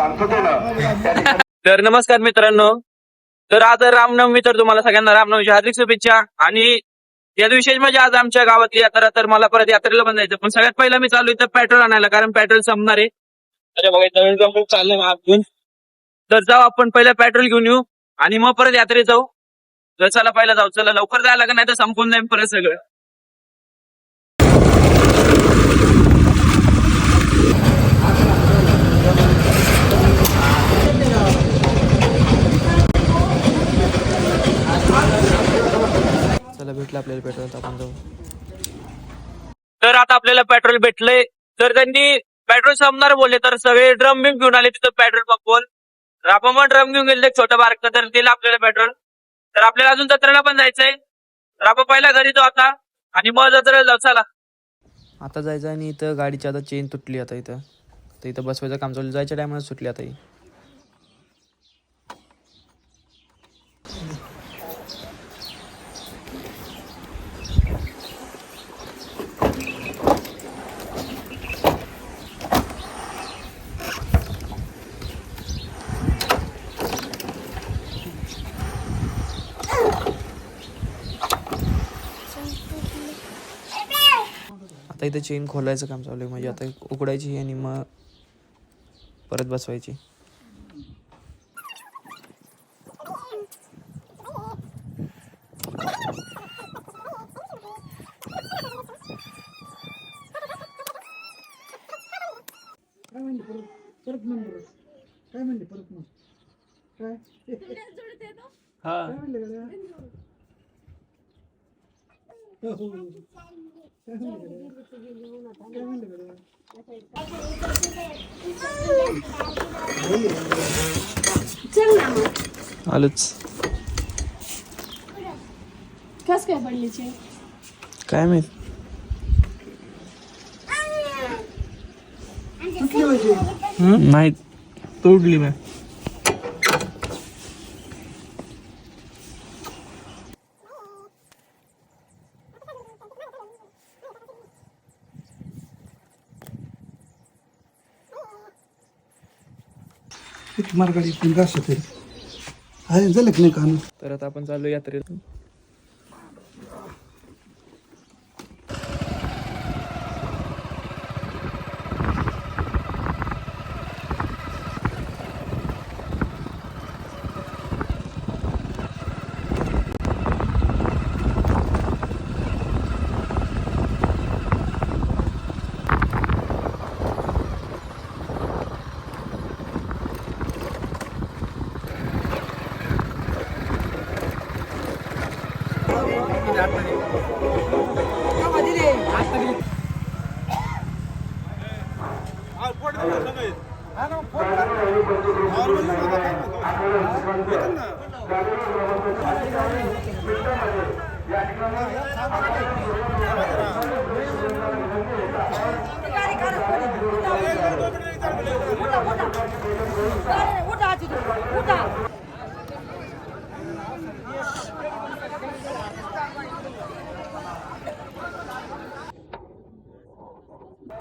शांततेनं तर नमस्कार मित्रांनो, तर आज रामनवमी, तर तुम्हाला सगळ्यांना रामनवमीच्या हार्दिक शुभेच्छा. आणि या विशेष म्हणजे आज आमच्या गावातली यात्रा, तर मला परत यात्रेला पण जायचं. पण सगळ्यात पहिला मी चालू इथं पेट्रोल आणायला, कारण पेट्रोल संपणार आहे. अरे बघा चाललंय मागून. तर जाऊ आपण पहिलं पेट्रोल घेऊन येऊ आणि मग परत यात्रेत जाऊ. तर चला पहिला जाऊ, चला लवकर जायला लागेल, नाही तर संपून जाईल परत सगळं. चला भेटलं आपल्याला पेट्रोल, आपण जाऊ. तर आता आपल्याला पेट्रोल भेटलंय. तर त्यांनी पेट्रोल संपणार बोलले, तर सगळे ड्रम बिम घेऊन आले तिथं पेट्रोल पंपवर. तर आपण मग ड्रम घेऊन गेले छोटं बारकं, तर दिलं आपल्याला पेट्रोल. तर आपल्याला अजून जत्रेला पण जायचंय, तर आपण पहिला घरी जाऊ आता आणि मग जत्रेला जाऊ. चला आता जायचं. आणि इथं गाडीची आता चेन तुटली. आता इथं बसवायचं काम चालू, जायच्या टायमाला सुटली आता ही. आता इथं चेन खोलायचं काम चालू आहे, म्हणजे आता उघडायची आणि मग परत बसवायची. आलोच. कस काय पडलीचे काय माहित. नाही तोडली मी. मार्गाडी पण असते आहे झालं की नाही का. तर आता आपण चालू यात्रेत.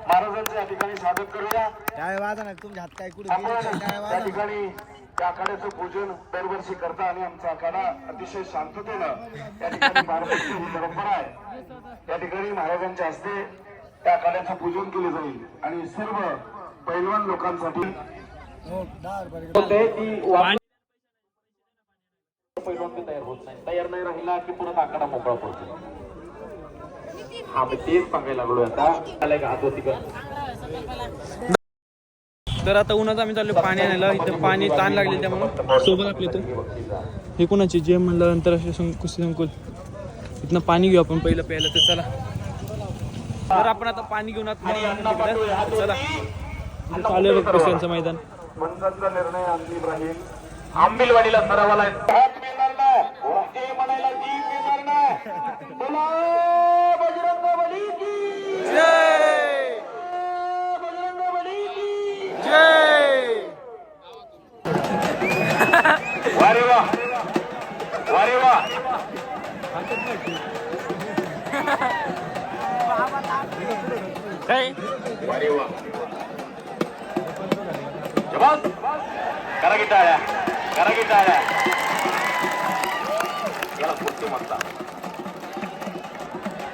महाराजांचं या ठिकाणी स्वागत करूया. तुमच्या हात काय कुठे आपण त्या ठिकाणी त्या आखाड्याचं पूजन दरवर्षी करता आणि आमचा आखाडा अतिशय शांततेनं या ठिकाणी पार पडतो, ही परंपरा आहे. त्या ठिकाणी महाराजांच्या हस्ते त्या आखाड्याचं पूजन केले जाईल आणि सर्व पैलवान लोकांसाठी पैलवान तयार होत नाही, तयार नाही राहिला की पुन्हा आखाडा मोकळा पडतो. हा मी तेच सांगायला लागलो आता. हात होती का. तर आता उन्हात आम्ही चाललो पाणी आणायला. इथं पाणी ताण लागले, त्यामुळे सोबत आपले तर हे कोणाची जे म्हणलं आंतरराष्ट्रीय कुस्ती संकुल. इथनं पाणी घेऊ आपण पहिलं प्यायला. तर चला, तर आपण आता पाणी घेऊन चला. चालू आहे बघ कुस्त्यांचं मैदान. पंचांचा निर्णय आणली राहील. आंबिलवाडीला सरावाला हात मिळणार नाही, म्हणायला जीव मिळणार नाही. बोला बजरंग बली की जय, बजरंग बली की जय. वारे वा, वारे वा. काय वारे वा. बस करा की टाळ्या, करा की टाळ्या. याला कुस्ती म्हणतात.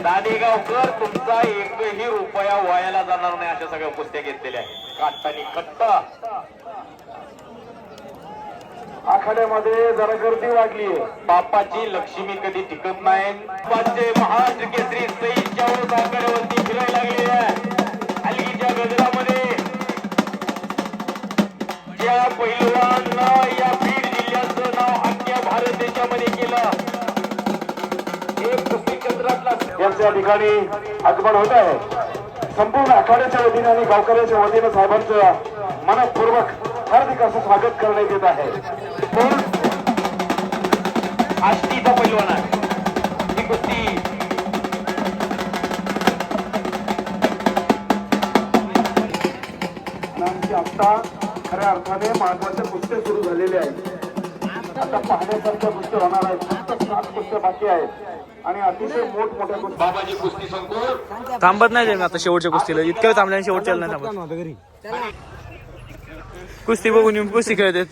दादेगावकर तुमचा एकही रुपया वायाला जाणार नाही अशा सगळ्या कुस्त्या घेतलेल्या आहेत. काटानी खट्टा. आखाड्यामध्ये जरा गर्दी वाढली. बापाची लक्ष्मी कधी टिकत नाही. बापाचे महाराष्ट्र केसरी सईच्या आखाड्यावरती फिरायला लागली आहे. हलगीच्या गजरामध्ये ज्या पैलवानानं या बीड जिल्ह्याचं नाव अख्ख्या भारत देशामध्ये केलं, एक कुस्ती केंद्रातला यांच्या ठिकाणी आगमन होत आहे. संपूर्ण आखाड्याच्या वतीने आणि गावकऱ्याच्या वतीने साहेबांचं मनपूर्वक हार्दिक असं स्वागत करण्यात येत आहे. आष्टीचा पैलवान आहे ही कुस्ती. आमची आता खऱ्या अर्थाने महत्वाच्या कुस्त्या सुरू झालेल्या आहेत. आता पाहण्यासारख्या कुस्त्या होणार आहेत. फक्त 7 कुस्त्या बाकी आहेत आणि अतिशय मोठमोठ्या कुस्त्या. बाबाजी कुस्ती संकुल थांबत नाही ते मी आता शेवटच्या कुस्तीला. इतकं वेळ थांबल्याने शेवटच्या नाही थांबत. कुस्ती बघून येऊन कुस्ती खेळत आहेत.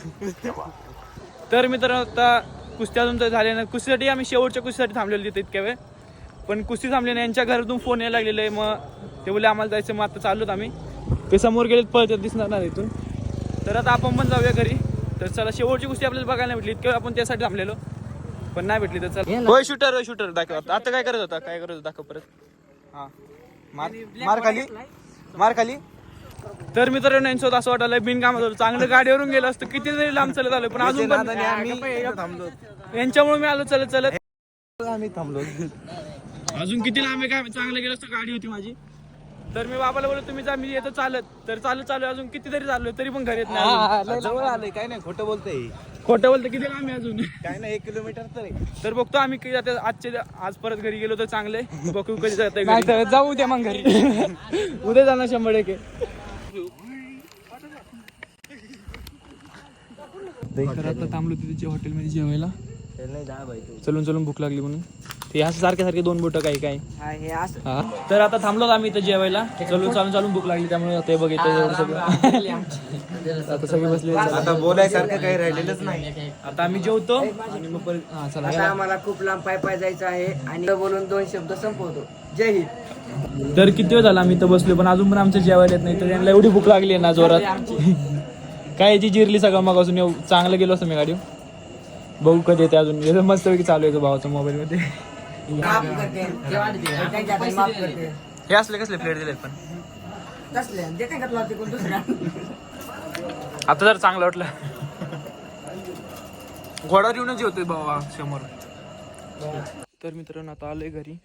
तर मित्रांनो आता कुस्ती अजून तर झाले ना. कुस्तीसाठी आम्ही शेवटच्या कुस्तीसाठी थांबलेलो तिथे इतक्या वेळ. पण कुस्ती थांबली नाही. यांच्या घरातून फोन यायला लागलेला आहे. मग ते बोलले आम्हाला जायचं. मग आता चाललोत आम्ही. ते समोर गेलेत पळत दिसणार नाही इथून. तर आता आपण पण जाऊया घरी. तर चला शेवटची कुस्ती आपल्याला बघायला नाही भेटली. इतक्या वेळ आपण त्यासाठी थांबलेलो पण नाही भेटली. तर चला होय शूटर दाखव. आता काय करत होता दाखव परत. हा मार खाली. तर मित्रांनो यांच्यासोबत असं वाटायला बिनकामात होतं. चांगलं गाडीवरून गेलं असतं. किती जरी लांब चालत आलो पण अजून पण यांच्यामुळे मी आलो चालत आम्ही थांबलो. अजून किती लांब आहे काय चांगलं गेलं असतं. गाडी होती माझी. तर मी बाबाला बोललो तुम्ही जा, मी येतो चालत. तर चालू अजून किती तरी चाललोय तरी पण घरी येत नाही. जवळ आलंय काय नाही, खोटं बोलतोय. खोटं बोलतं किती लांब आहे अजून. काय नाही 1 किलोमीटर तर आहे. तर बघतो आम्ही कधी जाते. आज परत घरी गेलो तर चांगले. बघू कधी जाते. जाऊ द्या मग घरी. उद्या जाणार 100%. तर आता थांबलो तिथे हॉटेलमध्ये जेवायला. चलून भूक लागली म्हणून ते असं सारखे 2 बोटं काय. हा तर आता थांबलो आम्ही इथं जेवायला. चालून भूक लागली त्यामुळे ते बघितलं सगळं. आता सगळे बसले. आता बोलायसारखं काही राहिलेलंच नाही. आता आम्ही जेवतो आणि मग परत आता आम्हाला खूप लांब पाय जायचं आहे आणि बोलून 2 शब्द संपवतो. जय हिंद. तर किती वेळ झाला आम्ही इथं बसलो पण अजून पण आमचं जेवायला येत नाही. तर यांना एवढी भूक लागली आहे ना जोरात. काय याची जिरली सगळं मग अजून चांगलं गेलो असं मी गाडी. बघू कधी येते अजून. येतं मस्तपैकी चालू आहे भावाच्या मोबाईल मध्ये. हे असले कसले प्लेट दिलेत पण आता जर चांगलं वाटलं. घोडावर येऊनच जेवतोय भावा समोर. तर मित्रांनो आता आलोय घरी.